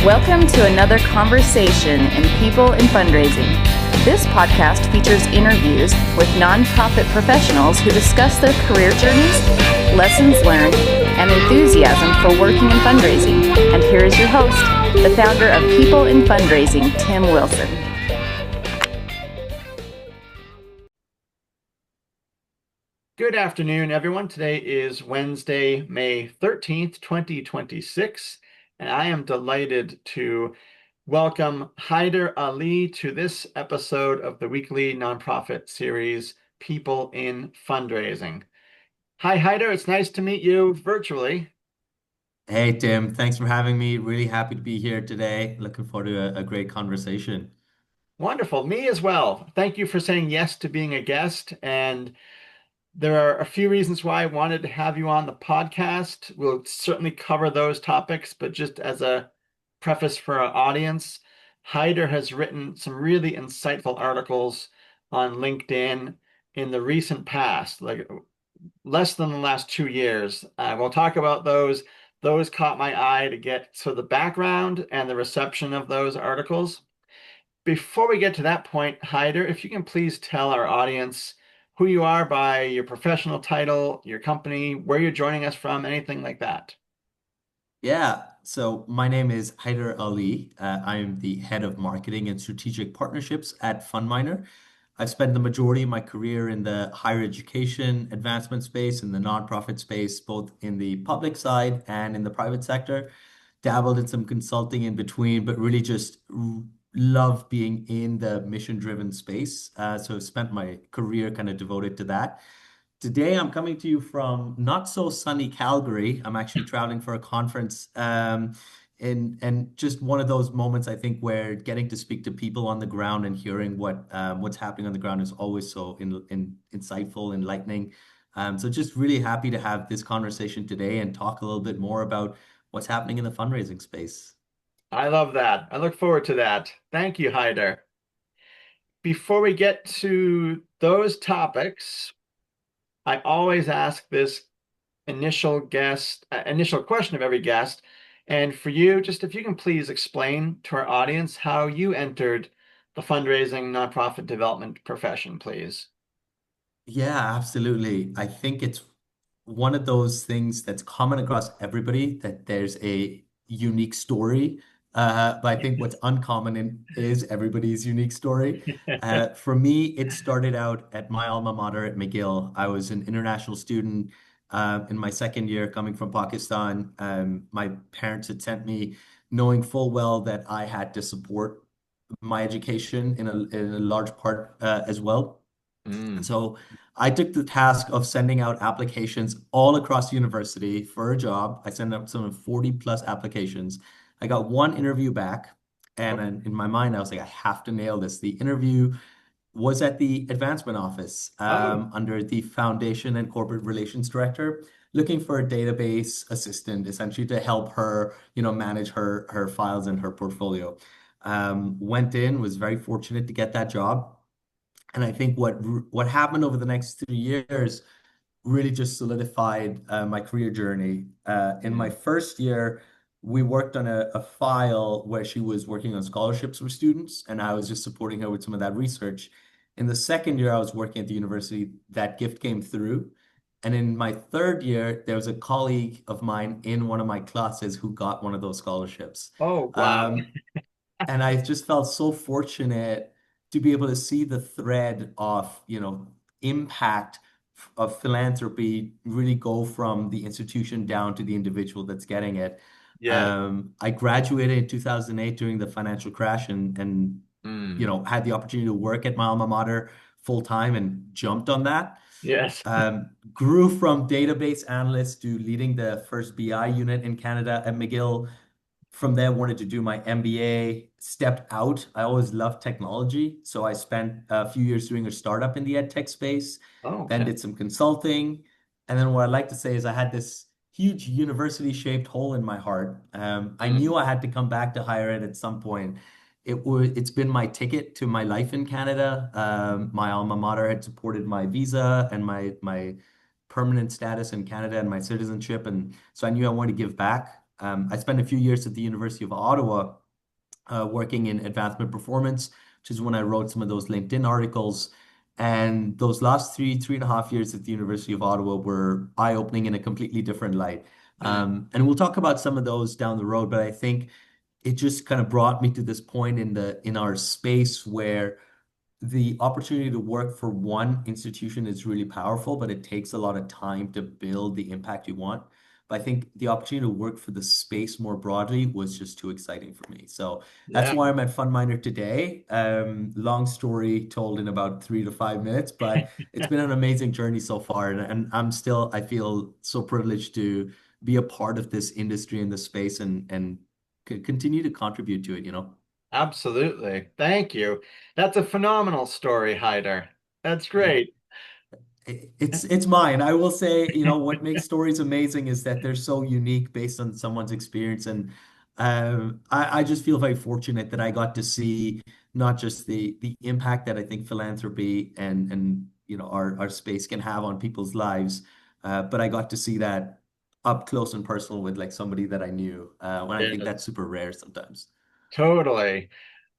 Welcome to another conversation in People in Fundraising. This podcast features interviews with nonprofit professionals who discuss their career journeys, lessons learned, and enthusiasm for working in fundraising. And here is your host, the founder of People in Fundraising, Tim Wilson. Good afternoon, everyone. Today is Wednesday, May 13th, 2026, and I am delighted to welcome Haider Ali to this episode of the weekly nonprofit series, People in Fundraising. Hi, Haider. It's nice to meet you virtually. Hey Tim, thanks for having me. Really happy to be here today. Looking forward to a great conversation. Wonderful. Me as well. Thank you for saying yes to being a guest. And there are a few reasons why I wanted to have you on the podcast. We'll certainly cover those topics, but just as a preface for our audience, Haider has written some really insightful articles on LinkedIn in the recent past, like less than the last 2 years. We'll talk about those. Those caught my eye to get the background and the reception of those articles. Before we get to that point, Haider, if you can please tell our audience who you are by your professional title, your company, where you're joining us from, anything like that. Yeah, so my name is Haider Ali. I'm the head of marketing and strategic partnerships at FundMiner. I've spent the majority of my career in the higher education advancement space, in the nonprofit space, both in the public side and in the private sector. Dabbled in some consulting in between, but really just love being in the mission-driven space. So I've spent my career kind of devoted to that. Today, I'm coming to you from not so sunny Calgary. I'm actually traveling for a conference, and just one of those moments I think where getting to speak to people on the ground and hearing what's happening on the ground is always so insightful, enlightening. So just really happy to have this conversation today and talk a little bit more about what's happening in the fundraising space. I love that. I look forward to that. Thank you, Haider. Before we get to those topics, I always ask this initial question of every guest. And for you, just if you can please explain to our audience how you entered the fundraising nonprofit development profession, please. Yeah, absolutely. I think it's one of those things that's common across everybody that there's a unique story. But I think what's uncommon is everybody's unique story. For me, it started out at my alma mater at McGill. I was an international student in my second year coming from Pakistan. My parents had sent me knowing full well that I had to support my education in a large part as well. Mm. So I took the task of sending out applications all across the university for a job. I sent out some 40 plus applications. I got one interview back, and Oh, then in my mind, I was like, I have to nail this. The interview was at the advancement office oh, under the foundation and corporate relations director, looking for a database assistant, essentially to help her, manage her files and her portfolio. Went in, was very fortunate to get that job. And I think what happened over the next 3 years really just solidified my career journey. In my mm. first year, we worked on a file where she was working on scholarships for students, and I was just supporting her with some of that research. In the second year, I was working at the university. That gift came through. And in my third year, there was a colleague of mine in one of my classes who got one of those scholarships. Oh, wow. Um, and I just felt so fortunate to be able to see the thread of, impact of philanthropy really go from the institution down to the individual that's getting it. Yes. I graduated in 2008 during the financial crash and Mm. had the opportunity to work at my alma mater full time and jumped on that. Yes. Grew from database analyst to leading the first BI unit in Canada at McGill. From there, wanted to do my MBA, stepped out. I always loved technology. So I spent a few years doing a startup in the ed tech space, Oh, then okay. did some consulting. And then what I'd like to say is I had this huge university-shaped hole in my heart. I Mm. knew I had to come back to higher ed at some point. It's been my ticket to my life in Canada. My alma mater had supported my visa and my permanent status in Canada and my citizenship. And so I knew I wanted to give back. I spent a few years at the University of Ottawa working in advancement performance, which is when I wrote some of those LinkedIn articles. And those last 3.5 years at the University of Ottawa were eye-opening in a completely different light. Mm. And we'll talk about some of those down the road, but I think it just kind of brought me to this point in our space where the opportunity to work for one institution is really powerful, but it takes a lot of time to build the impact you want. But I think the opportunity to work for the space more broadly was just too exciting for me. So that's Yeah, why I'm at FundMiner today. Long story told in about 3 to 5 minutes, but it's been an amazing journey so far. And I feel so privileged to be a part of this industry in this space and continue to contribute to it, you know? absolutely. Thank you. That's a phenomenal story, Haider. That's great. It's mine. I will say, what makes stories amazing is that they're so unique based on someone's experience. And I just feel very fortunate that I got to see not just the impact that I think philanthropy and our space can have on people's lives, but I got to see that up close and personal with like somebody that I knew. When I think Yeah, that's super rare sometimes. totally.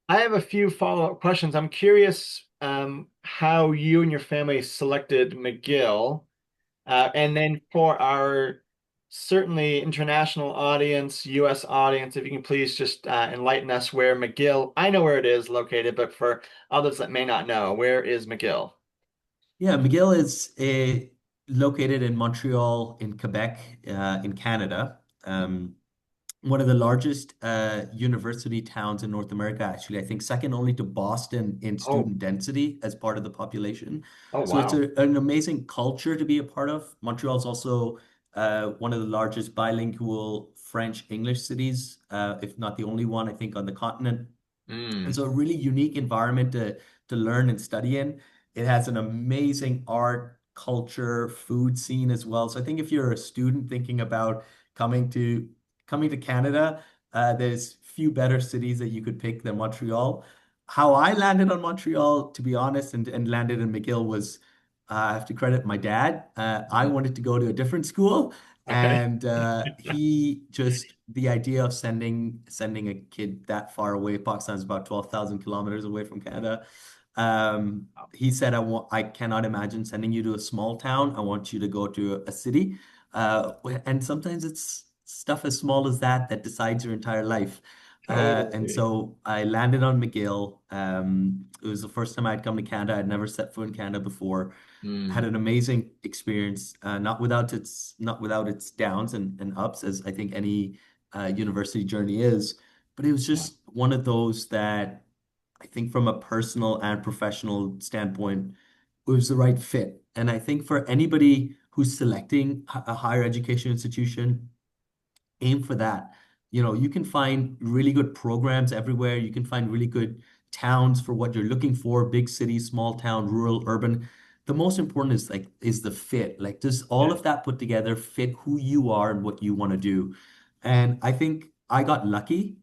I have a few follow-up questions. I'm curious how you and your family selected McGill. And then for our certainly international audience, US audience, if you can please just enlighten us where McGill, I know where it is located, but for others that may not know, where is McGill? Yeah, McGill is located in Montreal, in Quebec, in Canada. One of the largest university towns in North America, actually. I think second only to Boston in Oh, student density as part of the population. oh So it's wow. an amazing culture to be a part of. Montreal is also one of the largest bilingual French-English cities, if not the only one, I think, on the continent. And Mm, so a really unique environment to learn and study in. It has an amazing art, culture, food scene as well. So I think if you're a student thinking about coming to coming to Canada, there's few better cities that you could pick than Montreal. How I landed on Montreal, to be honest, and landed in McGill was I have to credit my dad. I mm, wanted to go to a different school, okay. and he just the idea of sending a kid that far away, Pakistan is about 12,000 kilometers away from Canada. He said, I cannot imagine sending you to a small town. I want you to go to a city. And sometimes it's stuff as small as that that decides your entire life. And Totally. so I landed on McGill. It was the first time I'd come to Canada. I'd never set foot in Canada before. Had Mm, an amazing experience, not without its downs and ups, as I think any university journey is. But it was yeah. just one of those that I think from a personal and professional standpoint, it was the right fit. And I think for anybody who's selecting a higher education institution, aim for that. You can find really good programs everywhere. You can find really good towns for what you're looking for, big city, small town, rural, urban. The most important is the fit. Like, does all Yeah. of that put together fit who you are and what you want to do? And I think I got lucky,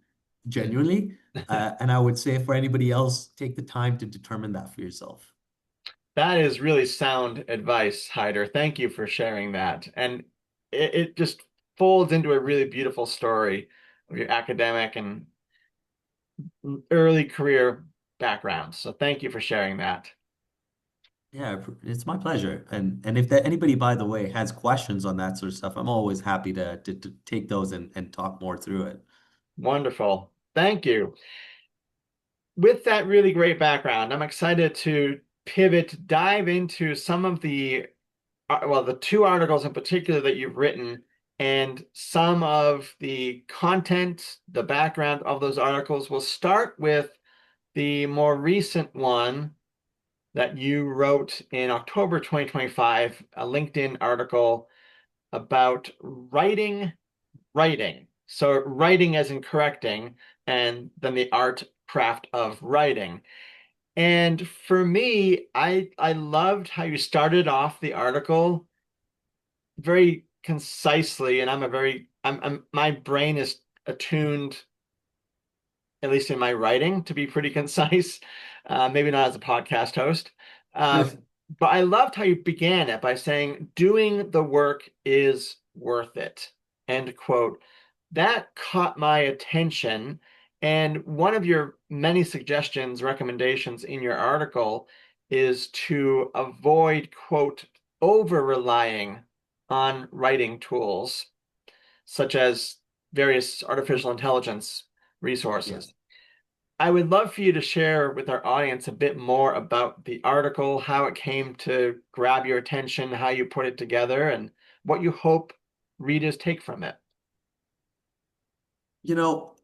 Mm. genuinely. And I would say for anybody else, take the time to determine that for yourself. That is really sound advice, Hyder. Thank you for sharing that. And it just folds into a really beautiful story of your academic and early career background. So thank you for sharing that. Yeah, it's my pleasure. And if anybody, by the way, has questions on that sort of stuff, I'm always happy to take those and talk more through it. Wonderful. Thank you. With that really great background, I'm excited to pivot, dive into some of the two articles in particular that you've written and some of the content, the background of those articles. We'll start with the more recent one that you wrote in October 2025, a LinkedIn article about writing. So writing as in correcting, and then the art craft of writing. And for me, I loved how you started off the article very concisely, and my brain is attuned, at least in my writing, to be pretty concise. Maybe not as a podcast host. But I loved how you began it by saying, doing the work is worth it. End quote. that caught my attention. And one of your many suggestions, recommendations in your article is to avoid, quote, over relying on writing tools, such as various artificial intelligence resources. Yes. I would love for you to share with our audience a bit more about the article, how it came to grab your attention, how you put it together, and what you hope readers take from it. You know,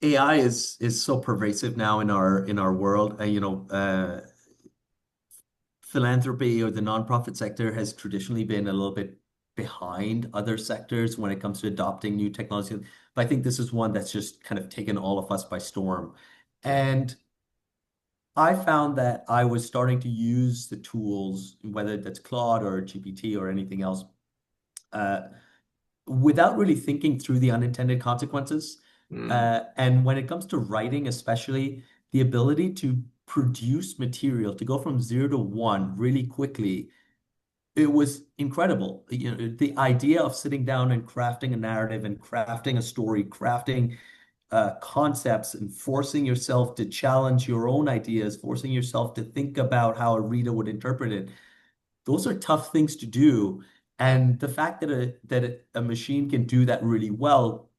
AI is so pervasive now in our world. Philanthropy or the nonprofit sector has traditionally been a little bit behind other sectors when it comes to adopting new technology. But I think this is one that's just kind of taken all of us by storm. Yeah, And I found that I was starting to use the tools, whether that's Claude or GPT or anything else, uh, without really thinking through the unintended consequences. mm, And when it comes to writing, especially the ability to produce material, to go from 0 to 1 really quickly, it was incredible. You know, the idea of sitting down and crafting a narrative and crafting a story, crafting concepts and forcing yourself to challenge your own ideas, forcing yourself to think about how a reader would interpret it. Those are tough things to do. And the fact that a machine can do that really well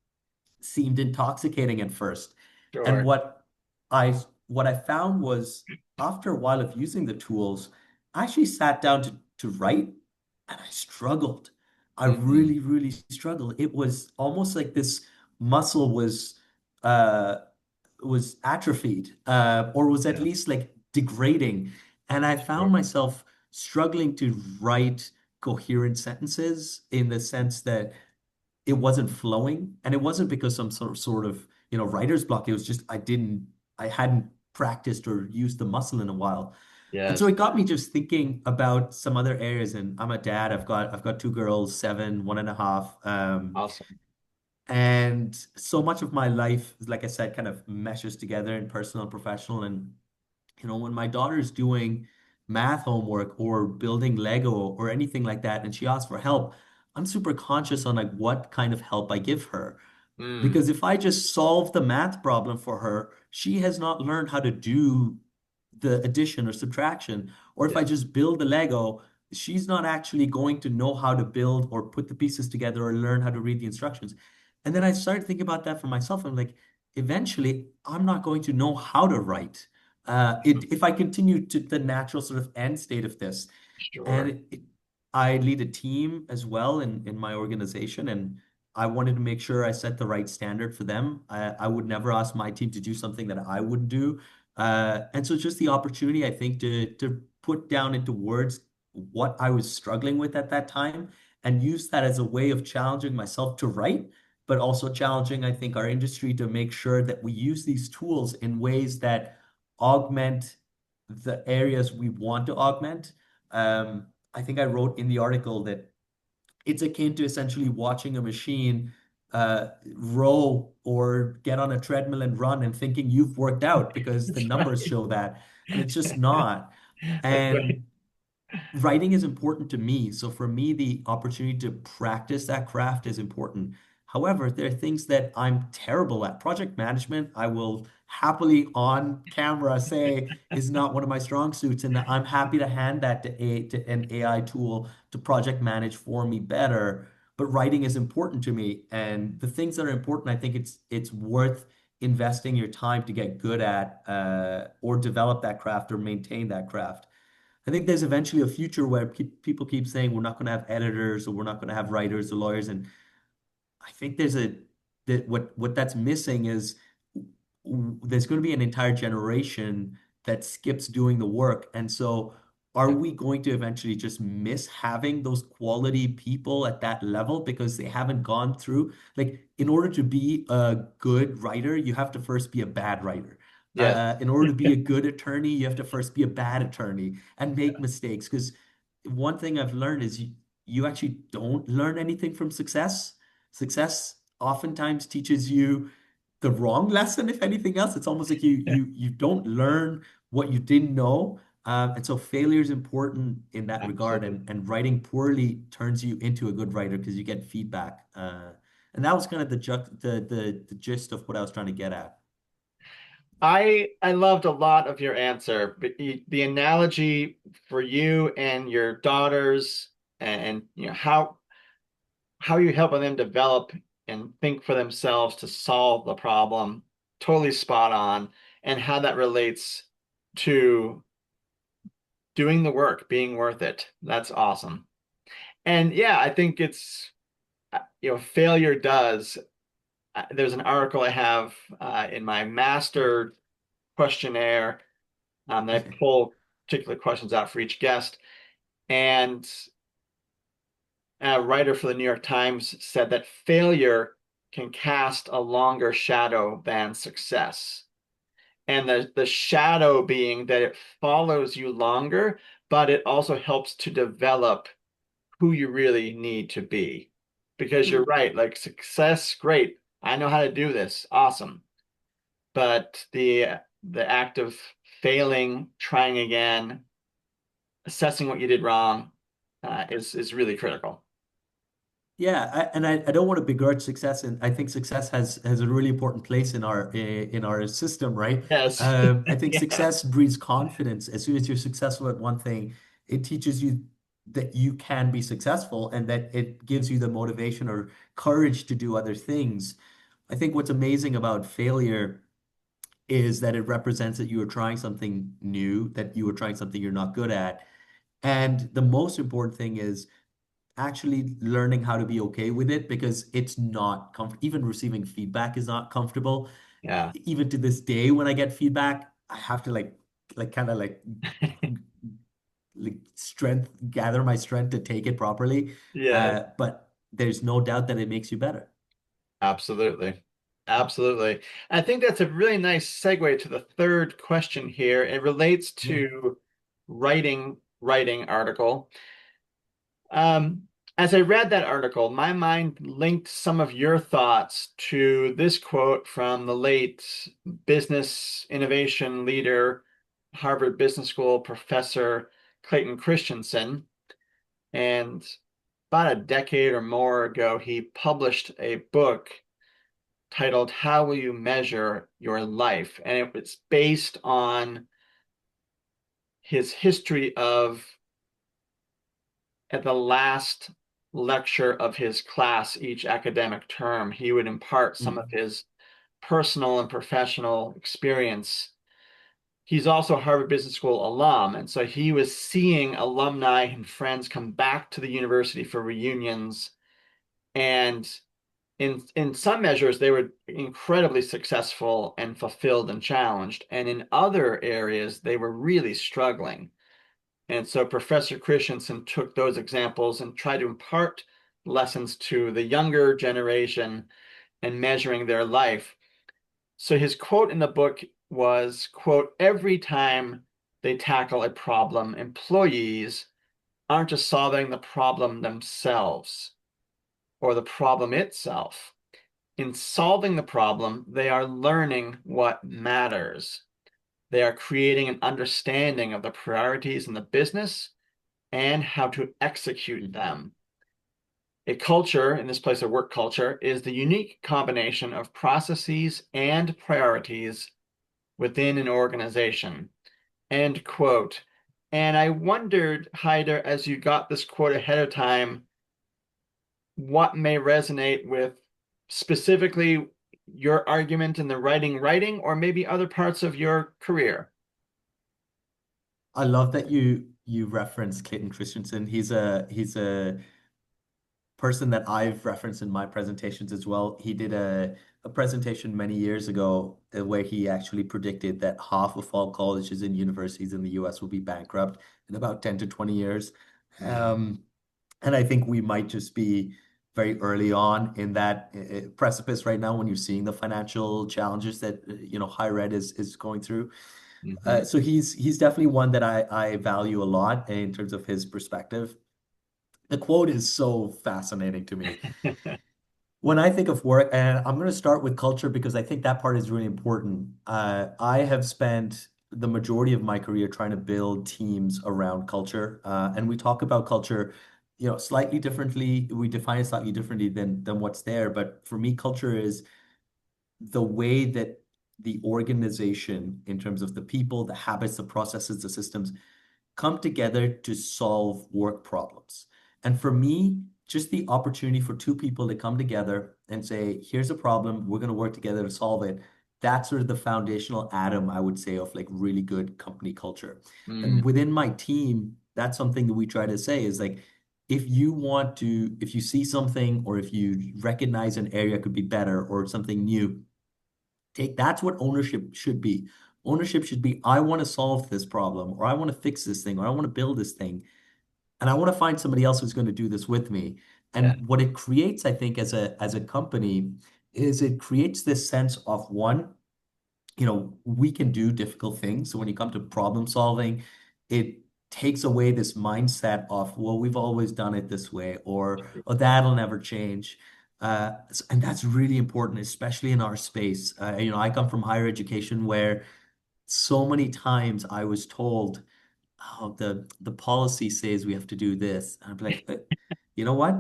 seemed intoxicating at first. And sure. I what I found was after a while of using the tools, I actually sat down to write and I struggled. I Hmm. really, really struggled. It was almost like this muscle uh was atrophied, or was at Yeah. least like degrading. And I found Sure. myself struggling to write coherent sentences in the sense that it wasn't flowing. And it wasn't because some sort of, writer's block. It was just I hadn't practiced or used the muscle in a while. And so Yes. it got me just thinking about some other areas. And I'm a dad. I've got two girls, 7, 1.5. Awesome. And so much of my life, like I said, kind of meshes together in personal and professional. And when my daughter's doing math homework or building Lego or anything like that, and she asks for help, I'm super conscious on like what kind of help I give her. Mm, Because if I just solve the math problem for her, she has not learned how to do the addition or subtraction. Or if yeah. I just build the Lego, she's not actually going to know how to build or put the pieces together or learn how to read the instructions. And then I started thinking about that for myself. I'm like, eventually, I'm not going to know how to write. If I continue to the natural sort of end state of this. And Sure. I lead a team as well in my organization, and I wanted to make sure I set the right standard for them. I would never ask my team to do something that I wouldn't do. And so just the opportunity, I think, to put down into words what I was struggling with at that time and use that as a way of challenging myself to write, but also challenging, I think, our industry to make sure that we use these tools in ways that augment the areas we want to augment. I think I wrote in the article that it's akin to essentially watching a machine row or get on a treadmill and run and thinking you've worked out because the That's numbers right. show that. And it's just not. That's right. And writing is important to me. So for me, the opportunity to practice that craft is important. However, there are things that I'm terrible at. Project management, I will happily on camera say is not one of my strong suits, and I'm happy to hand that to an AI tool to project manage for me better. But writing is important to me, and the things that are important, I think it's worth investing your time to get good at, or develop that craft or maintain that craft. I think there's eventually a future where people keep saying we're not going to have editors or we're not going to have writers or lawyers, and I think that what that's missing is there's going to be an entire generation that skips doing the work, and so are Yeah. we going to eventually just miss having those quality people at that level because they haven't gone through, like, in order to be a good writer, you have to first be a bad writer. Yes. In order to be a good attorney, you have to first be a bad attorney and make mistakes. Because one thing I've learned is you actually don't learn anything from success. Success oftentimes teaches you the wrong lesson, if anything else. It's almost like you don't learn what you didn't know. And so failure is important in that regard. Absolutely. And writing poorly turns you into a good writer because you get feedback. And that was kind of the gist of what I was trying to get at. I loved a lot of your answer, but the analogy for you and your daughters, and how you helping them develop and think for themselves to solve the problem, totally spot on, and how that relates to doing the work, being worth it. That's awesome. And yeah, I think it's failure does. There's an article I have in my master questionnaire that I pull particular questions out for each guest. And a writer for the New York Times said that failure can cast a longer shadow than success. And the shadow being that it follows you longer, but it also helps to develop who you really need to be. Because you're right, like success, great. I know how to do this. Awesome. But the act of failing, trying again, assessing what you did wrong, is really critical. Yeah, I don't want to begrudge success, and I think success has a really important place in our system, right? Yes. I think Yeah. success breeds confidence. As soon as you're successful at one thing, it teaches you that you can be successful, and that it gives you the motivation or courage to do other things. I think what's amazing about failure is that it represents that you are trying something new, that you are trying something you're not good at. And the most important thing is actually learning how to be okay with it, because it's not comfortable. Even receiving feedback is not comfortable. Yeah. Even to this day, when I get feedback, I have to kind of gather my strength to take it properly. Yeah, But there's no doubt that it makes you better. absolutely. Absolutely. I think that's a really nice segue to the third question here. It relates Yeah. to writing article. Um, as I read that article, my mind linked some of your thoughts to this quote from the late business innovation leader, Harvard Business School professor Clayton Christensen. And about a decade or more ago, he published a book titled How Will You Measure Your Life? And it was based on his history of, at the last lecture of his class each academic term, he would impart some of Mhm. his personal and professional experience. He's also a Harvard Business School alum, and so he was seeing alumni and friends come back to the university for reunions. And in some measures, they were incredibly successful and fulfilled and challenged. And in other areas, they were really struggling. And so Professor Christensen took those examples and tried to impart lessons to the younger generation and measuring their life. So his quote in the book was, quote, every time they tackle a problem, employees aren't just solving the problem themselves or the problem itself. In solving the problem, they are learning what matters. They are creating an understanding of the priorities in the business and how to execute them. A culture, in this place, a work culture, is the unique combination of processes and priorities within an organization. End quote. And I wondered, Haider, as you got this quote ahead of time, what may resonate with specifically your argument in the writing, or maybe other parts of your career. I love that you referenced Clayton Christensen. He's a person that I've referenced in my presentations as well. He did a presentation many years ago where he actually predicted that half of all colleges and universities in the US will be bankrupt in about 10 to 20 years. Um, and I think we might just be very early on in that precipice right now when you're seeing the financial challenges that higher ed is going through. Mhm. So he's definitely one that I value a lot in terms of his perspective. The quote is so fascinating to me. When I think of work, and I'm going to start with culture because I think that part is really important. I have spent the majority of my career trying to build teams around culture. And we talk about culture slightly differently. We define it slightly differently than what's there. But for me, culture is the way that the organization, in terms of the people, the habits, the processes, the systems, come together to solve work problems. And for me, just the opportunity for two people to come together and say, here's a problem, we're going to work together to solve it. That's sort of the foundational atom, I would say, of like really good company culture. Mm, And within my team, that's something that we try to say is like, if you see something or if you recognize an area could be better or something new, that's what ownership should be. Ownership should be, I want to solve this problem, or I want to fix this thing, or I want to build this thing, and I want to find somebody else who's going to do this with me. yeah. And what it creates, I think, as a company, is it creates this sense of one, we can do difficult things. So when you come to problem solving, it takes away this mindset of, well, we've always done it this way, or oh, that'll never change. And that's really important, especially in our space. I come from higher education where so many times I was told, oh, the policy says we have to do this. And I'd be like, you know what?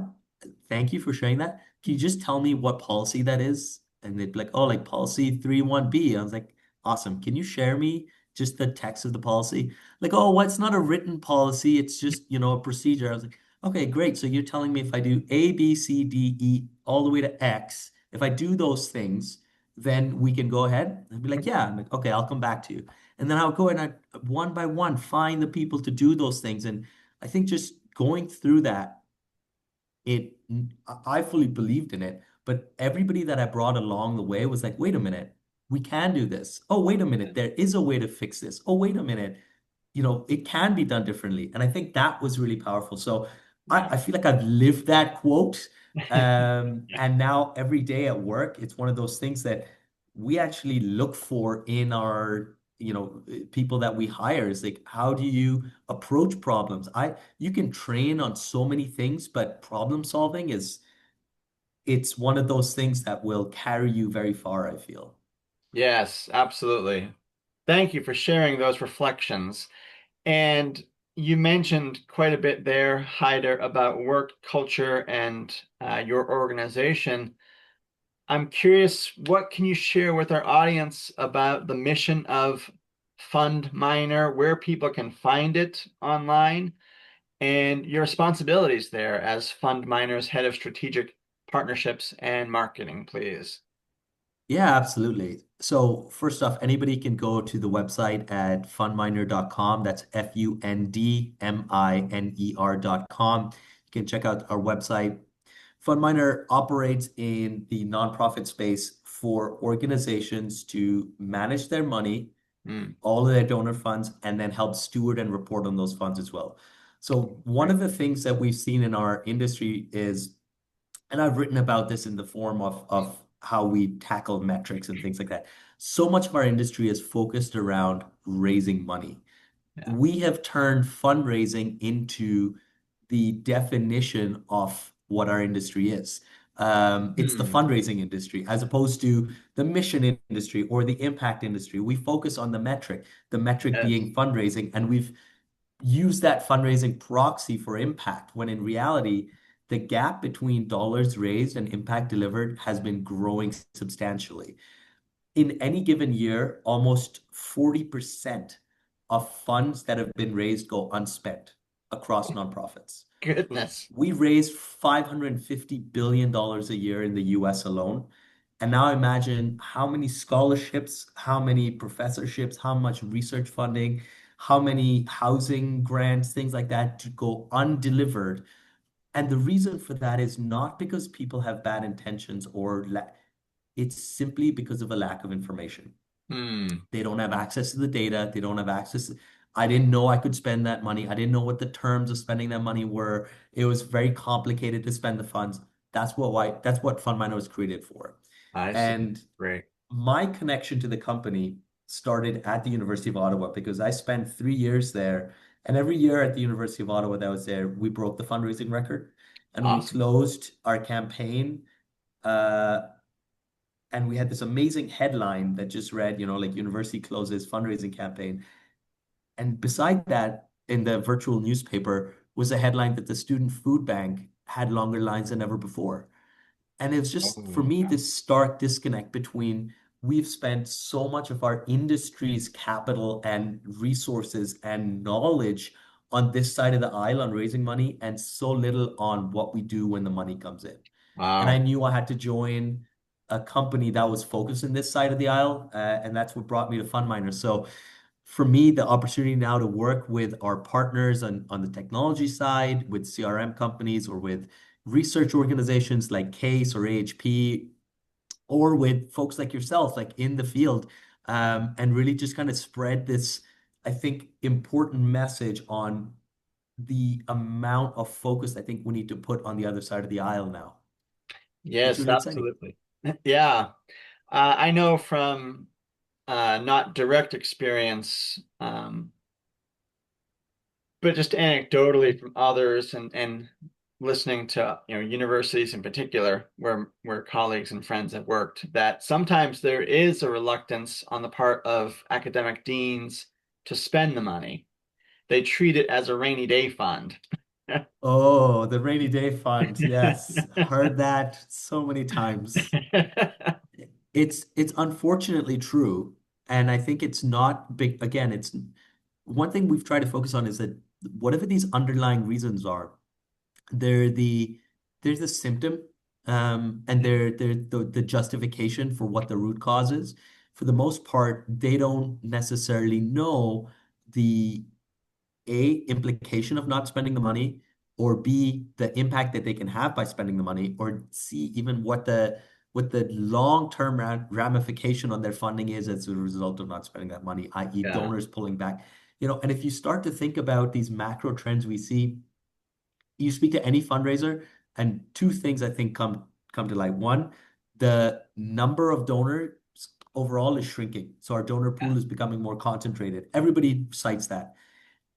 Thank you for sharing that. Can you just tell me what policy that is? And they'd be like, oh, like policy 31B. I was like, awesome. Can you share me just the text of the policy? Like, oh, well, it's not a written policy. It's just, a procedure. I was like, okay, great. So you're telling me if I do A, B, C, D, E, all the way to X, if I do those things, then we can go ahead? I'd be like, yeah. I'm like, okay, I'll come back to you. And then I'll go and I one by one find the people to do those things. And I think just going through that, it I fully believed in it, but everybody that I brought along the way was like, wait a minute, we can do this. Oh, wait a minute, there is a way to fix this. Oh, wait a minute, it can be done differently. And I think that was really powerful. So I feel like I've lived that quote. And now every day at work, it's one of those things that we actually look for in our, people that we hire. Is like, how do you approach problems? You can train on so many things, but problem solving it's one of those things that will carry you very far, I feel. Yes, absolutely. Thank you for sharing those reflections. And you mentioned quite a bit there, Haider, about work culture and your organization. I'm curious, what can you share with our audience about the mission of FundMiner, where people can find it online, and your responsibilities there as FundMiner's head of strategic partnerships and marketing, please? Yeah, absolutely. So first off, anybody can go to the website at fundminer.com. That's FUNDMINER.com. You can check out our website. FundMiner operates in the nonprofit space for organizations to manage their money, Mm, all of their donor funds, and then help steward and report on those funds as well. So one great. of the things that we've seen in our industry is, and I've written about this in the form of how we tackle metrics and things like that. So much of our industry is focused around raising money. Yeah. We have turned fundraising into the definition of what our industry is. It's the Hmm. fundraising industry as opposed to the mission industry or the impact industry. We focus on the metric Yes. being fundraising, and we've used that fundraising proxy for impact, when in reality, the gap between dollars raised and impact delivered has been growing substantially. In any given year, almost 40% of funds that have been raised go unspent across nonprofits. Goodness. We raise $550 billion a year in the US alone. And now imagine how many scholarships, how many professorships, how much research funding, how many housing grants, things like that to go undelivered. And the reason for that is not because people have bad intentions or it's simply because of a lack of information. Hmm. They don't have access to the data. They don't have access. I didn't know I could spend that money. I didn't know what the terms of spending that money were. It was very complicated to spend the funds. That's what FundMiner was created for. I see. And Great. my connection to the company started at the University of Ottawa because I spent 3 years there. And every year at the University of Ottawa that I was there, we broke the fundraising record and we Awesome. closed our campaign. Uh, and we had this amazing headline that just read, like university closes fundraising campaign. And beside that, in the virtual newspaper, was a headline that the student food bank had longer lines than ever before. And it was just, for Oh, me, this stark disconnect between we've spent so much of our industry's capital and resources and knowledge on this side of the aisle on raising money and so little on what we do when the money comes in. And I wow. knew I had to join a company that was focused in this side of the aisle, and that's what brought me to FundMiner. So for me, the opportunity now to work with our partners on the technology side, with CRM companies or with research organizations like CASE or AHP, or with folks like yourself, like in the field, and really just kind of spread this, I think, important message on the amount of focus I think we need to put on the other side of the aisle now. It's Yes, really exciting. absolutely. Yeah. I know from not direct experience, but just anecdotally from others and listening to universities in particular where colleagues and friends have worked, that sometimes there is a reluctance on the part of academic deans to spend the money. They treat it as a rainy day fund. Oh, the rainy day fund. Yes, heard that so many times. It's unfortunately true, and I think it's not big. Again, it's one thing we've tried to focus on is that whatever these underlying reasons are, they're there's the symptom, and they're the justification for what the root cause is. For the most part, they don't necessarily know the A, implication of not spending the money, or B, the impact that they can have by spending the money, or C, even what the long-term ramification on their funding is as a result of not spending that money, i.e., Yeah. donors pulling back. And if you start to think about these macro trends we see, you speak to any fundraiser, and two things I think come to light. One, the number of donors overall is shrinking, so our donor Yeah. pool is becoming more concentrated. Everybody cites that.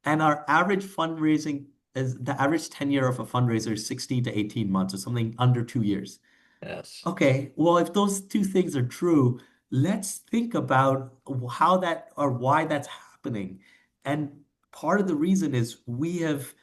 And our average fundraising is the average tenure of a fundraiser is 16 to 18 months or something under 2 years. Yes. Okay, well, if those two things are true, let's think about how that or why that's happening. And part of the reason is we have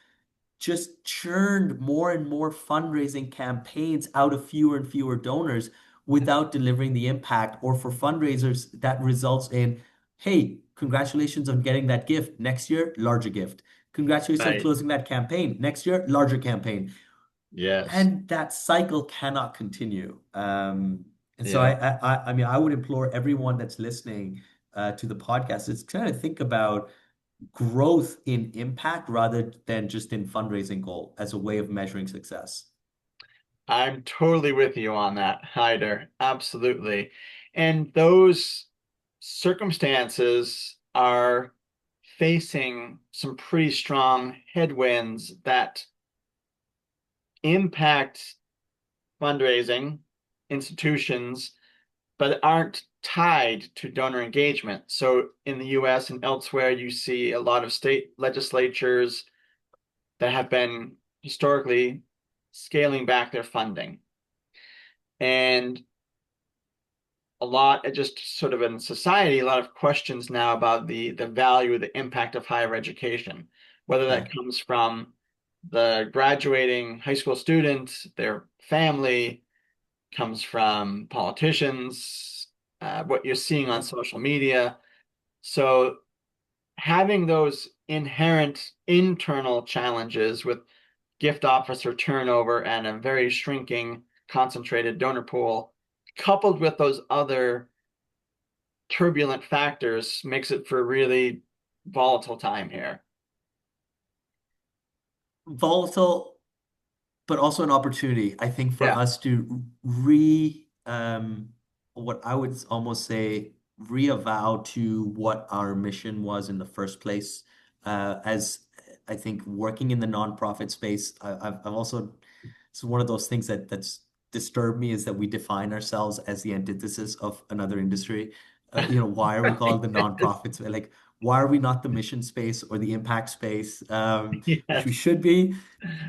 just churned more and more fundraising campaigns out of fewer and fewer donors without delivering the impact, or for fundraisers that results in, hey, congratulations on getting that gift. Next year, larger gift. Congratulations on Right. closing that campaign. Next year, larger campaign. Yes. And that cycle cannot continue. And so Yeah. I mean, I would implore everyone that's listening to the podcast is kind of think about growth in impact rather than just in fundraising goal as a way of measuring success. I'm totally with you on that, Hyder. Absolutely. And those circumstances are facing some pretty strong headwinds that impact fundraising institutions, but aren't tied to donor engagement. So in the US and elsewhere, you see a lot of state legislatures that have been historically scaling back their funding. And a lot, just sort of in society, a lot of questions now about the value, the impact of higher education, whether Yeah. that comes from the graduating high school student, their family, comes from politicians, what you're seeing on Yeah. social media. So having those inherent internal challenges with gift officer turnover and a very shrinking concentrated donor pool, coupled with those other turbulent factors, makes it for a really volatile time here. Volatile, but also an opportunity, I think, for Yeah. us to what I would almost say, reavow to what our mission was in the first place. As I think working in the nonprofit space, I've also, it's one of those things that's disturbed me is that we define ourselves as the antithesis of another industry. Why are we called the Yes. nonprofits? Like, why are we not the mission space or the impact space, which we Yes. should be?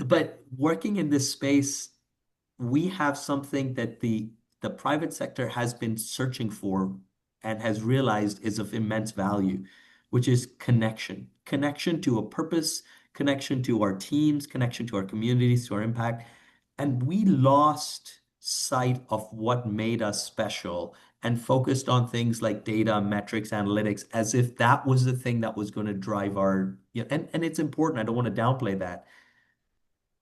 But working in this space, we have something that the private sector has been searching for and has realized is of immense value, which is connection. Connection to a purpose, connection to our teams, connection to our communities, to our impact. And we lost sight of what made us special and focused on things like data, metrics, analytics, as if that was the thing that was going to drive our, and it's important. I don't want to downplay that,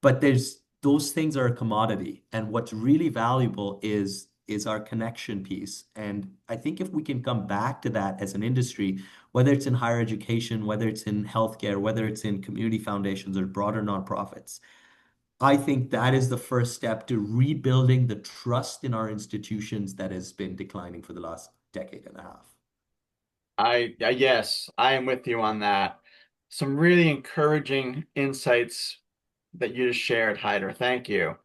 but there's those things are a commodity, and what's really valuable is our connection piece. And I think if we can come back to that as an industry, whether it's in higher education, whether it's in healthcare, whether it's in community foundations or broader nonprofits, I think that is the first step to rebuilding the trust in our institutions that has been declining for the last decade and a half. Yes, I am with you on that. Some really encouraging insights that you just shared, Hyder. Thank you.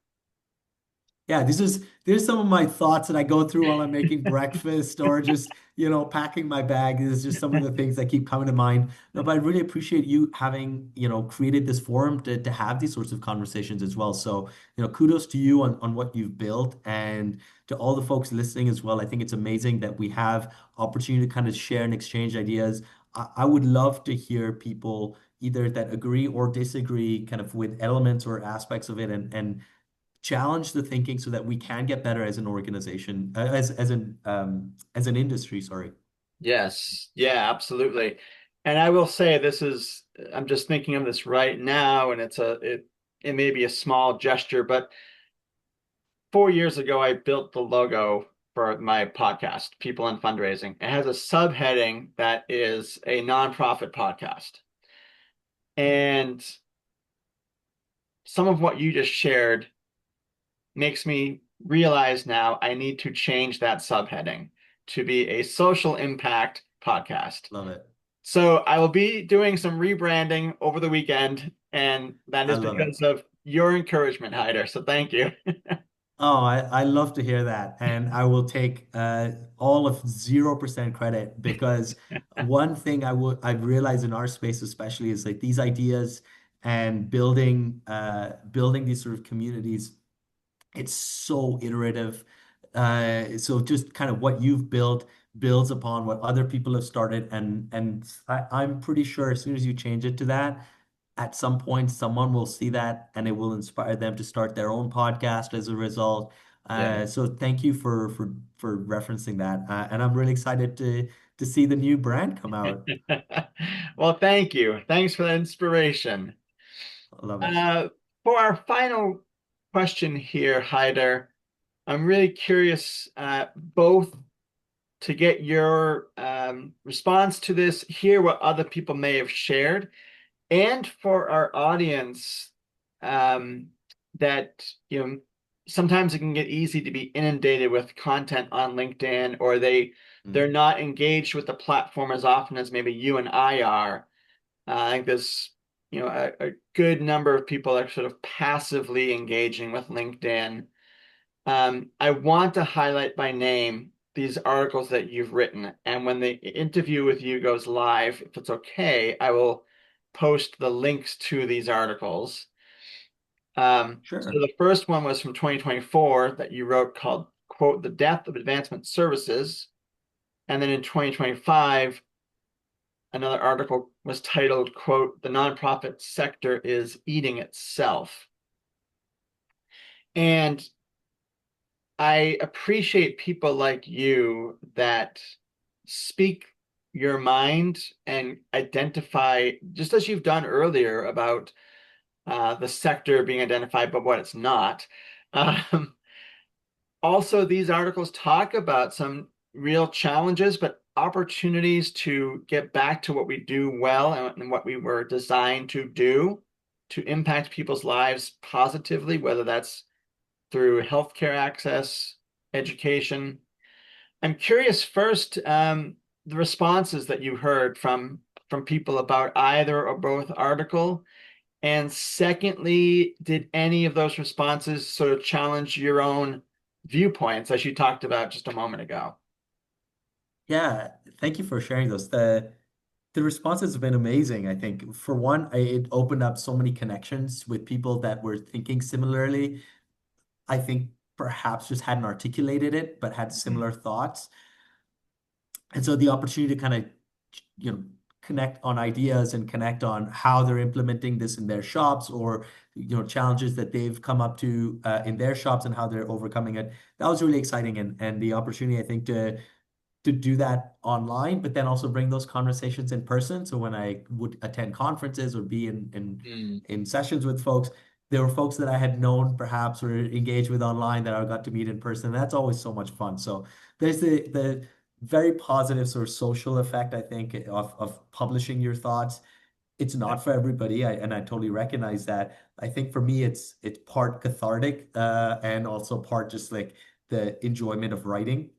Yeah, there's some of my thoughts that I go through while I'm making breakfast or just, packing my bag. This is just some of the things that keep coming to mind. No, but I really appreciate you having, created this forum to have these sorts of conversations as well. So, kudos to you on what you've built and to all the folks listening as well. I think it's amazing that we have opportunity to kind of share and exchange ideas. I would love to hear people either that agree or disagree kind of with elements or aspects of it and challenge the thinking so that we can get better as an organization, as an industry, sorry. Yes, yeah, absolutely. And I will say I'm just thinking of this right now, and it may be a small gesture, but 4 years ago I built the logo for my podcast, People in Fundraising. It has a subheading that is a nonprofit podcast. And some of what you just shared makes me realize now I need to change that subheading to be a social impact podcast. Love it. So I will be doing some rebranding over the weekend, and that I is love it. because of your encouragement, Hyder. So thank you. Oh, I love to hear that. And I will take all of 0% credit because one thing I've realized in our space especially is like these ideas and building these sort of communities, it's so iterative. So just kind of what you've built builds upon what other people have started, and I'm pretty sure as soon as you change it to that, at some point someone will see that and it will inspire them to start their own podcast as a result. Yeah. So thank you for referencing that, and I'm really excited to see the new brand come out. Well, thank you. Thanks for the inspiration. I love it. Uh, for our final question here, Hyder, I'm really curious, both to get your response to this, hear what other people may have shared, and for our audience, um, that sometimes it can get easy to be inundated with content on LinkedIn, or they're Mm. not engaged with the platform as often as maybe you and I are. I think there's a good number of people are sort of passively engaging with LinkedIn. I want to highlight by name these articles that you've written. And when the interview with you goes live, if it's okay, I will post the links to these articles. So Sure. the first one was from 2024 that you wrote called, quote, The Death of Advancement Services. And then in 2025, another article was titled, quote, The Nonprofit Sector is Eating Itself. And I appreciate people like you that speak your mind and identify, just as you've done earlier about the sector being identified, but what it's not. Um, Also, these articles talk about some real challenges, but opportunities to get back to what we do well and what we were designed to do to impact people's lives positively, whether that's through healthcare access, education. I'm curious first, the responses that you heard from people about either or both article. And secondly, did any of those responses sort of challenge your own viewpoints, as you talked about just a moment ago? Yeah, thank you for sharing those. The responses have been amazing. I think for one, it opened up so many connections with people that were thinking similarly. I think perhaps just hadn't articulated it, but had similar thoughts. And so the opportunity to kind of, you know, connect on ideas and connect on how they're implementing this in their shops, or challenges that they've come up to in their shops and how they're overcoming it. That was really exciting, and the opportunity, I think, to do that online, but then also bring those conversations in person. So when I would attend conferences or be Mm. in sessions with folks, there were folks that I had known perhaps or engaged with online that I got to meet in person. That's always so much fun. So there's the very positive sort of social effect, I think, of publishing your thoughts. It's not for everybody, and I totally recognize that. I think for me, it's part cathartic, and also part just like the enjoyment of writing.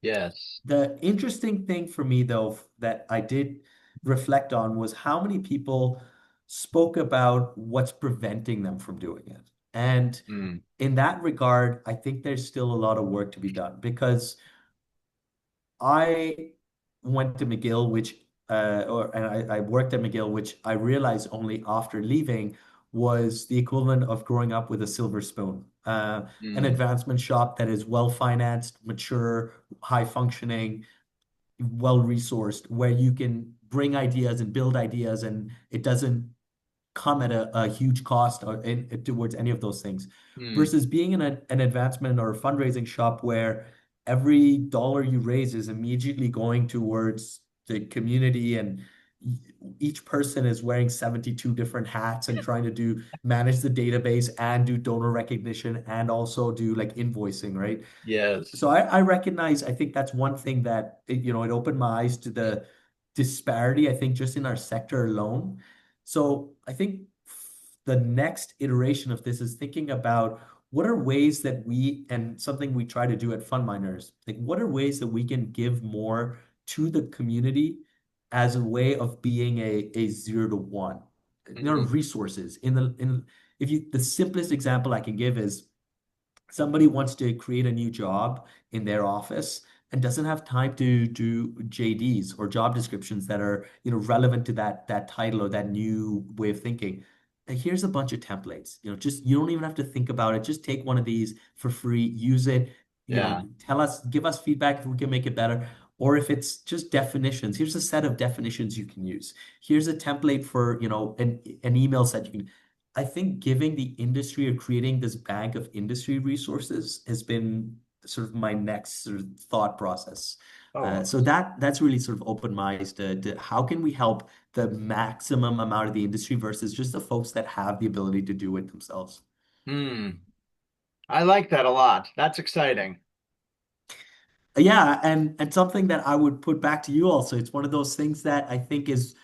Yes. The interesting thing for me, though, that I did reflect on was how many people spoke about what's preventing them from doing it. And Mm. in that regard, I think there's still a lot of work to be done, because I went to McGill, and I worked at McGill, which I realized only after leaving was the equivalent of growing up with a silver spoon. An Mm. advancement shop that is well financed, mature, high functioning, well resourced, where you can bring ideas and build ideas, and it doesn't come at a huge cost towards any of those things, Mm. versus being in an advancement or a fundraising shop where every dollar you raise is immediately going towards the community, and each person is wearing 72 different hats and trying to manage the database and do donor recognition and also do like invoicing, right? Yes. So I recognize, I think that's one thing that it opened my eyes to the disparity, I think, just in our sector alone. So I think the next iteration of this is thinking about what are ways that and something we try to do at FundMiners, like what are ways that we can give more to the community as a way of being a 0 to 1. There are Mm. resources the simplest example I can give is somebody wants to create a new job in their office and doesn't have time to do JDs or job descriptions that are, relevant to that title or that new way of thinking. And here's a bunch of templates. Just you don't even have to think about it. Just take one of these for free, use it, Yeah. give us feedback if we can make it better. Or if it's just definitions, here's a set of definitions you can use. Here's a template for, an email set you can. I think giving the industry or creating this bank of industry resources has been sort of my next sort of thought process. Oh. So that's really sort of opened my eyes to how can we help the maximum amount of the industry versus just the folks that have the ability to do it themselves. Hmm. I like that a lot. That's exciting. Yeah, and something that I would put back to you also. It's one of those things that I think is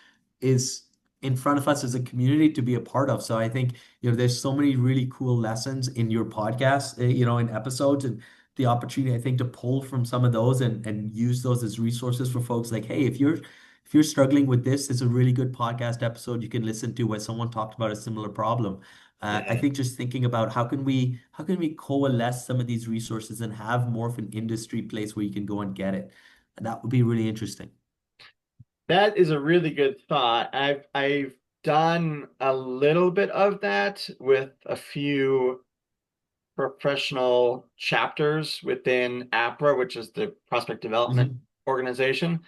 in front of us as a community to be a part of. So I think, there's so many really cool lessons in your podcast, in episodes, and the opportunity, I think, to pull from some of those and use those as resources for folks like, hey, if you're struggling with this, it's a really good podcast episode you can listen to where someone talked about a similar problem. I Yeah. think just thinking about how can we coalesce some of these resources and have more of an industry place where you can go and get it. And that would be really interesting. That is a really good thought. I've done a little bit of that with a few professional chapters within APRA, which is the Prospect Development Mhm. Organization.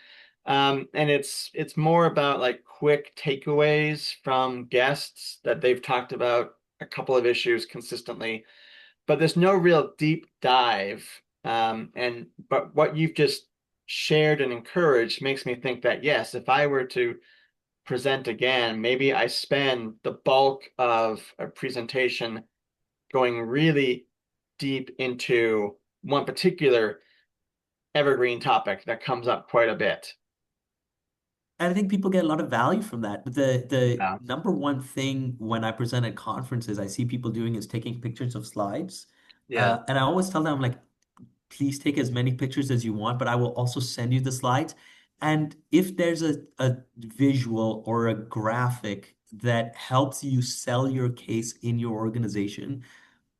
And it's more about like quick takeaways from guests that they've talked about a couple of issues consistently, but there's no real deep dive. But what you've just shared and encouraged makes me think that yes, if I were to present again, maybe I spend the bulk of a presentation going really deep into one particular evergreen topic that comes up quite a bit. And I think people get a lot of value from that. But the Yeah. number one thing when I present at conferences, I see people doing is taking pictures of slides. Yeah. And I always tell them, I'm like, please take as many pictures as you want, but I will also send you the slides. And if there's a visual or a graphic that helps you sell your case in your organization,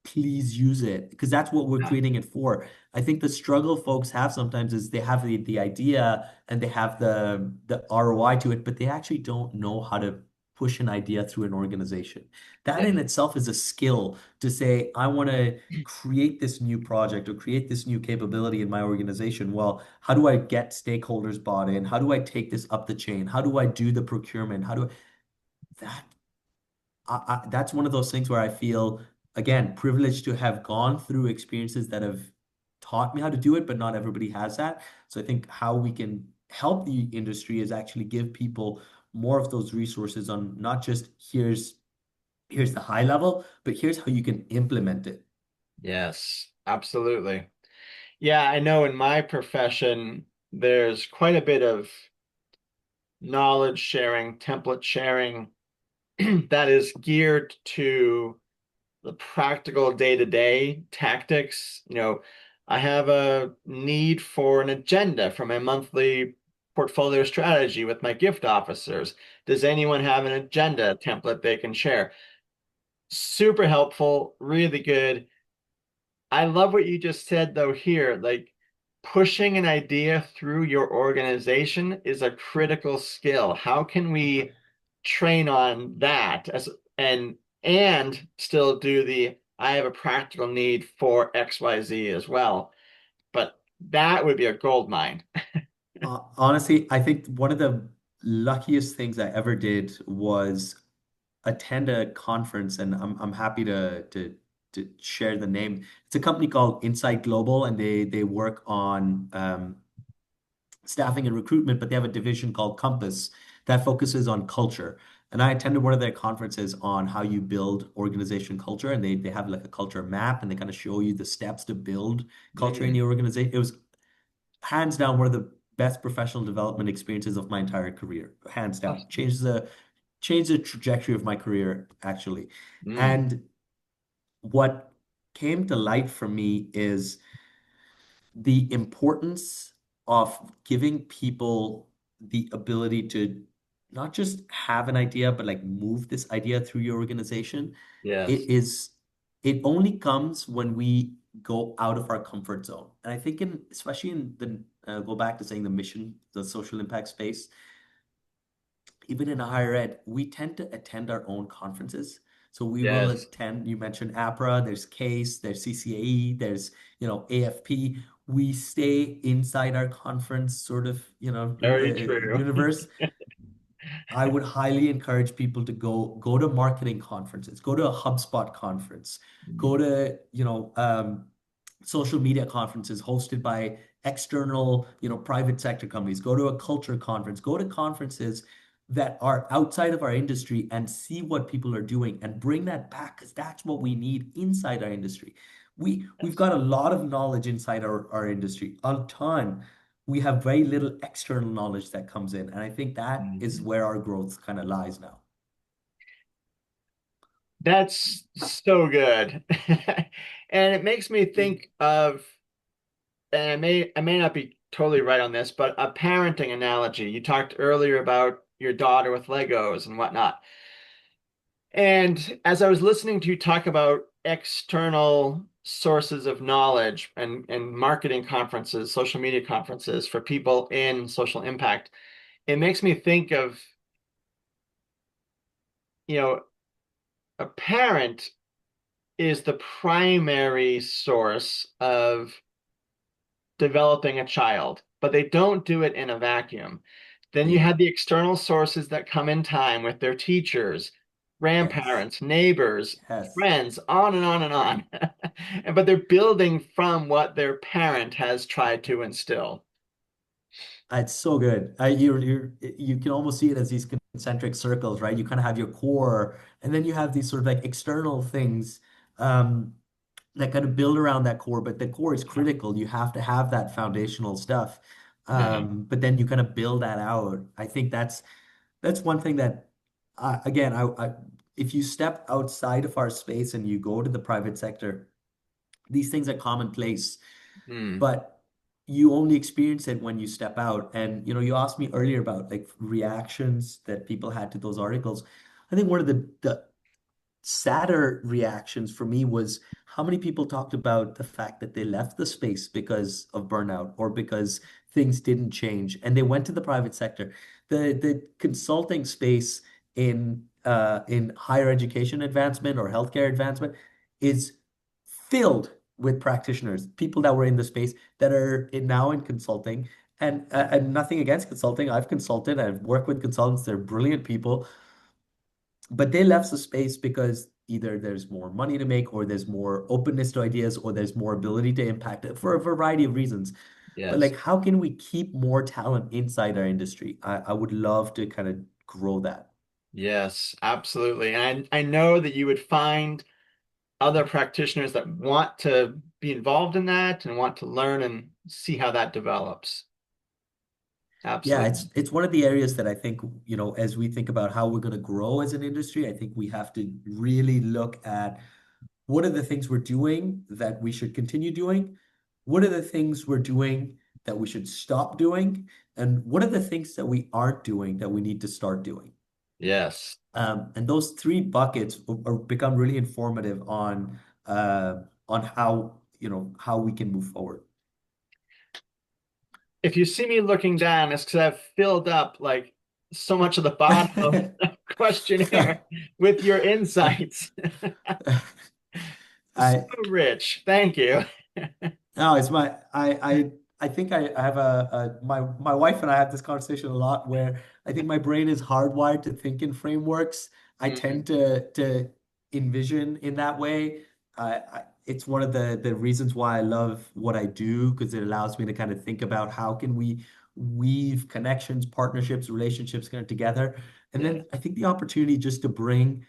please use it, because that's what we're Yeah. creating it for. I think the struggle folks have sometimes is they have the idea and they have the ROI to it, but they actually don't know how to push an idea through an organization. That Yeah. in itself is a skill to say, I want to create this new project or create this new capability in my organization. Well, how do I get stakeholders bought in? How do I take this up the chain? How do I do the procurement? How do I, that that's one of those things where I feel, again, privileged to have gone through experiences that have taught me how to do it, but not everybody has that. So I think how we can help the industry is actually give people more of those resources on not just here's the high level, but here's how you can implement it. Yes, absolutely. Yeah, I know in my profession, there's quite a bit of knowledge sharing, template sharing that is geared to the practical day-to-day tactics. I have a need for an agenda for my monthly portfolio strategy with my gift officers. Does anyone have an agenda template they can share? Super helpful, really good. I love what you just said though here, like pushing an idea through your organization is a critical skill. How can we train on that and and still do the I have a practical need for XYZ as well. But that would be a gold mine. Honestly, I think one of the luckiest things I ever did was attend a conference, and I'm happy to share the name. It's a company called Insight Global, and they work on staffing and recruitment, but they have a division called Compass that focuses on culture. And I attended one of their conferences on how you build organization culture, and they have like a culture map, and they kind of show you the steps to build culture in Mm, your organization. It was hands down one of the best professional development experiences of my entire career, hands down. awesome. Changed the trajectory of my career actually. Mm, And what came to light for me is the importance of giving people the ability to not just have an idea, but like move this idea through your organization. It yes. is, it only comes when we go out of our comfort zone. And I think especially in the, go back to saying the mission, the social impact space, even in higher ed, we tend to attend our own conferences. So we will Yes. attend, you mentioned APRA, there's CASE, there's CCAE, there's, AFP. We stay inside our conference sort of, Very true. universe. I would highly encourage people to go to marketing conferences, go to a HubSpot conference, go Mm, to, social media conferences hosted by external, private sector companies, go to a culture conference, go to conferences that are outside of our industry and see what people are doing and bring that back because that's what we need inside our industry. We've yes. got a lot of knowledge inside our industry, a ton. We have very little external knowledge that comes in. And I think that is Mhm. where our growth kind of lies now. That's so good. And it makes me think of, and I may not be totally right on this, but a parenting analogy. You talked earlier about your daughter with Legos and whatnot. And as I was listening to you talk about external sources of knowledge and marketing conferences, social media conferences for people in social impact, it makes me think of, you know, a parent is the primary source of developing a child, but they don't do it in a vacuum. Then you Yeah. have the external sources that come in time with their teachers, Yes. grandparents, neighbors, Yes. friends, on and on and on. But they're building from what their parent has tried to instill. It's so good. You can almost see it as these concentric circles, right? You kind of have your core, and then you have these sort of like external things um, that kind of build around that core. But the core is critical. You have to have that foundational stuff. Yeah. But then you kind of build that out. I think that's one thing that, again, if you step outside of our space and you go to the private sector, these things are commonplace, Hmm. but you only experience it when you step out. And you asked me earlier about like reactions that people had to those articles. I think one of the sadder reactions for me was how many people talked about the fact that they left the space because of burnout or because things didn't change and they went to the private sector. The consulting space in in higher education advancement or healthcare advancement is filled with practitioners, people that were in the space that are now in consulting. And nothing against consulting. I've consulted, I've worked with consultants, they're brilliant people, but they left the space because either there's more money to make, or there's more openness to ideas, or there's more ability to impact it for a variety of reasons. But Yes. like, how can we keep more talent inside our industry? I would love to kind of grow that. Yes, absolutely. And I know that you would find other practitioners that want to be involved in that and want to learn and see how that develops. Yeah, Absolutely. it's one of the areas that I think, as we think about how we're going to grow as an industry, I think we have to really look at what are the things we're doing that we should continue doing? What are the things we're doing that we should stop doing? And what are the things that we aren't doing that we need to start doing? Yes. And those three buckets become really informative on how, how we can move forward. If you see me looking down, it's because I've filled up like so much of the bottom of the questionnaire with your insights. So I rich. Thank you. No, it's I think I have my wife and I have this conversation a lot where I think my brain is hardwired to think in frameworks. I Mhm. tend to envision in that way. It's one of the reasons why I love what I do, because it allows me to kind of think about how can we weave connections, partnerships, relationships kind of together. And Yeah. then I think the opportunity just to bring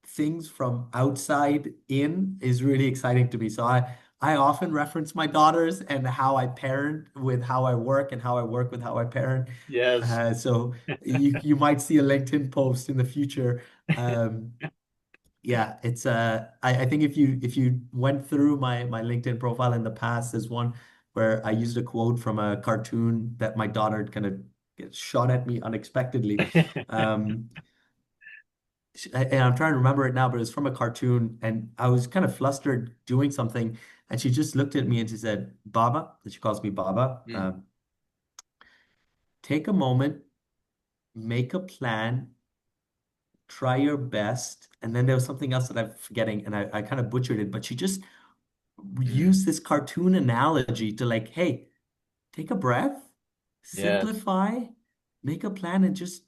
things from outside in is really exciting to me. So I often reference my daughters and how I parent with how I work, and how I work with how I parent. Yes. So you might see a LinkedIn post in the future. Um, yeah, it's I think if you went through my LinkedIn profile in the past, there's one where I used a quote from a cartoon that my daughter kind of shot at me unexpectedly. Um, and I'm trying to remember it now, but it was from a cartoon, and I was kind of flustered doing something, and she just looked at me and she said, "Baba," and she calls me Baba. Mm. Take a moment, make a plan, try your best, and then there was something else that I'm forgetting, and I kind of butchered it, but she just Mm. used this cartoon analogy to like, hey, take a breath, Yes. simplify, make a plan, and just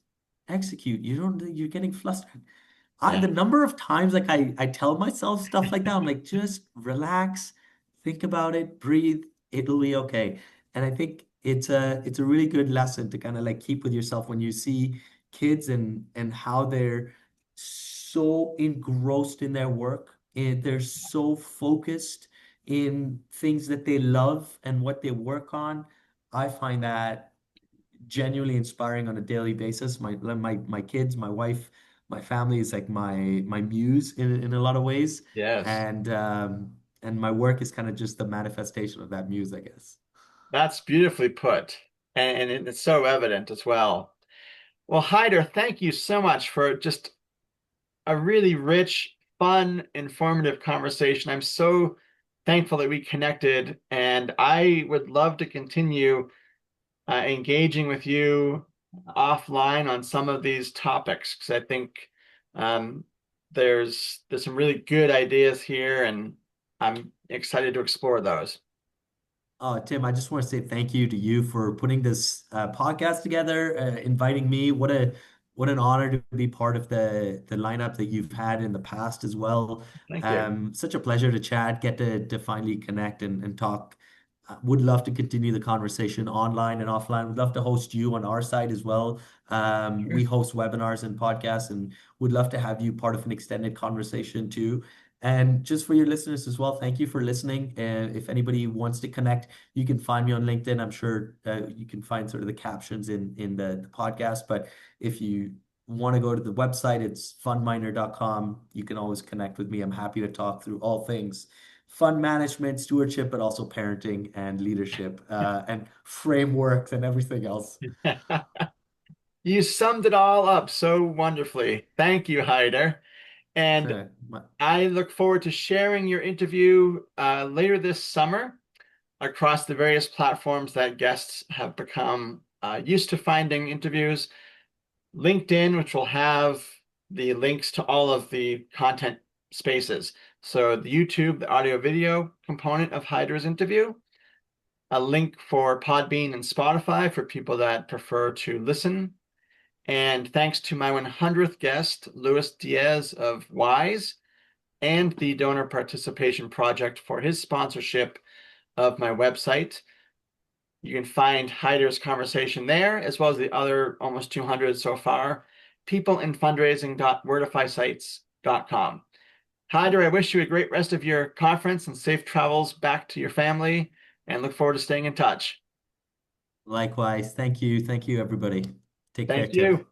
execute. You're getting flustered. Yeah. The number of times like I tell myself stuff like that, I'm like, just relax, think about it, breathe, it'll be okay. And I think it's a really good lesson to kind of like keep with yourself when you see kids and how they're so engrossed in their work, and they're so focused in things that they love and what they work on. I find that genuinely inspiring on a daily basis. My kids, my wife, my family is like my muse in a lot of ways, Yes. and my work is kind of just the manifestation of that muse, I guess. That's beautifully put. And it's so evident as well. Well, Hyder, thank you so much for just a really rich, fun, informative conversation. I'm so thankful that we connected, and I would love to continue engaging with you offline on some of these topics because I think um, there's some really good ideas here, and I'm excited to explore those. Tim, I just want to say thank you to you for putting this podcast together, inviting me. What an honor to be part of the lineup that you've had in the past as well. Thank you. Such a pleasure to chat, get to finally connect and talk. Would love to continue the conversation online and offline. Would love to host you on our side as well. We Sure. host webinars and podcasts, and would love to have you part of an extended conversation too. And just for your listeners as well, thank you for listening. And if anybody wants to connect, you can find me on LinkedIn. I'm sure you can find sort of the captions in the podcast. But if you want to go to the website, it's fundminer.com. You can always connect with me. I'm happy to talk through all things fund management, stewardship, but also parenting and leadership and frameworks and everything else. You summed it all up so wonderfully. Thank you, Hyder. And My- I look forward to sharing your interview later this summer across the various platforms that guests have become used to finding interviews. LinkedIn, which will have the links to all of the content spaces. So the YouTube, the audio video component of Haider's interview, a link for Podbean and Spotify for people that prefer to listen. And thanks to my 100th guest, Luis Diaz of Wise, and the Donor Participation Project for his sponsorship of my website. You can find Haider's conversation there, as well as the other almost 200 so far, peopleinfundraising.wordifysites.com. Haider, I wish you a great rest of your conference and safe travels back to your family, and look forward to staying in touch. Likewise. Thank you. Thank you, everybody. Take care, Thank Tim. you.